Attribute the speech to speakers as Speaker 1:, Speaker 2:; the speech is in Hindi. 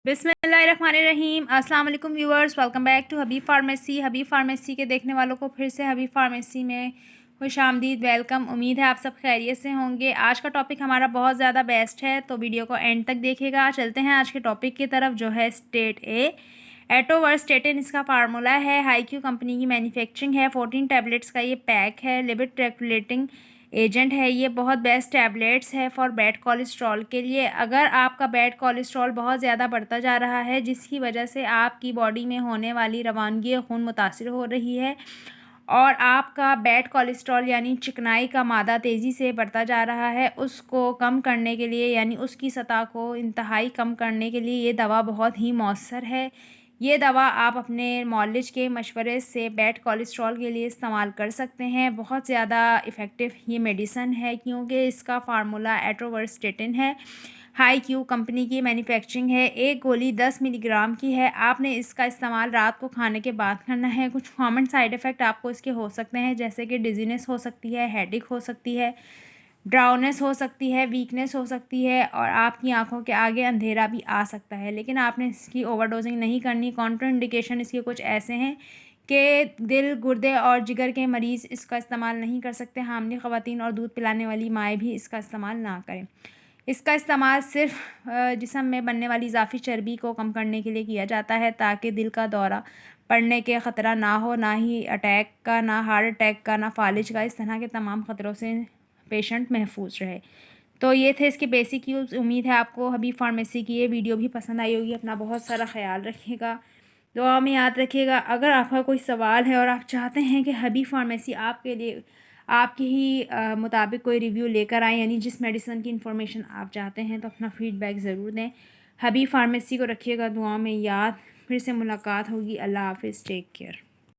Speaker 1: बिस्मिल्लाहिर्रहमानिर्रहीम। अस्सलाम वालेकुम viewers, welcome back to Habib pharmacy. Habib pharmacy के देखने वालों को फिर से हबीब फार्मेसी में खुशामदीद, वेलकम। उम्मीद है आप सब खैरियत से होंगे। आज का टॉपिक हमारा बहुत ज़्यादा बेस्ट है, तो वीडियो को एंड तक देखिएगा। चलते हैं आज के टॉपिक की तरफ, जो है स्टेट ए एटोवर्स्टेटिन। इसका फार्मूला है, हाई क्यू कंपनी की मैन्युफैक्चरिंग है। 14 टैबलेट्स का ये पैक है। लिपिड रेगुलेटिंग एजेंट है ये। बहुत बेस्ट टैबलेट्स है फॉर बैड कोलेस्ट्रॉल के लिए। अगर आपका बैड कोलेस्ट्रॉल बहुत ज़्यादा बढ़ता जा रहा है, जिसकी वजह से आपकी बॉडी में होने वाली रवानगी खून मुतासिर हो रही है और आपका बैड कोलेस्ट्रॉल यानी चिकनाई का मादा तेज़ी से बढ़ता जा रहा है, उसको कम करने के लिए यानी उसकी सतह को इंतहाई कम करने के लिए ये दवा बहुत ही मौसर है। ये दवा आप अपने मौलिज के मशवरे से बैड कोलेस्ट्रॉल के लिए इस्तेमाल कर सकते हैं। बहुत ज़्यादा इफ़ेक्टिव ये मेडिसन है, क्योंकि इसका फार्मूला एटोवर्स्टेटिन है। हाई क्यू कंपनी की मैन्युफैक्चरिंग है। एक गोली 10 मिलीग्राम की है। आपने इसका इस्तेमाल रात को खाने के बाद करना है। कुछ कॉमन साइड इफ़ेक्ट आपको इसके हो सकते हैं, जैसे कि डिजीनेस हो सकती है, हेडेक हो सकती है, ड्राउनेस हो सकती है, वीकनेस हो सकती है और आपकी आंखों के आगे अंधेरा भी आ सकता है। लेकिन आपने इसकी ओवरडोजिंग नहीं करनी। कॉन्ट्राइंडिकेशन इसके कुछ ऐसे हैं कि दिल, गुर्दे और जिगर के मरीज़ इसका इस्तेमाल नहीं कर सकते। हामिल ख़वातीन और दूध पिलाने वाली माएँ भी इसका इस्तेमाल ना करें। इसका इस्तेमाल सिर्फ जिस्म में बनने वाली इजाफी चर्बी को कम करने के लिए किया जाता है, ताकि दिल का दौरा पड़ने के ख़तरा ना हो, ना ही अटैक का, ना हार्ट अटैक का, ना फालिज का। इस तरह के तमाम ख़तरों से पेशेंट महफूज रहे। तो ये थे इसके बेसिक यूज़। उम्मीद है आपको हबीब फार्मेसी की ये वीडियो भी पसंद आई होगी। अपना बहुत सारा ख्याल रखिएगा, दुआ में याद रखिएगा। अगर आपका कोई सवाल है और आप चाहते हैं कि हबीब फार्मेसी आपके लिए आपके ही मुताबिक कोई रिव्यू लेकर आए, यानी जिस मेडिसिन की इन्फॉर्मेशन आप चाहते हैं, तो अपना फ़ीडबैक ज़रूर दें। हबीब फार्मेसी को रखिएगा दुआ में याद। फिर से मुलाकात होगी। अल्लाह हाफ़िज़, टेक केयर।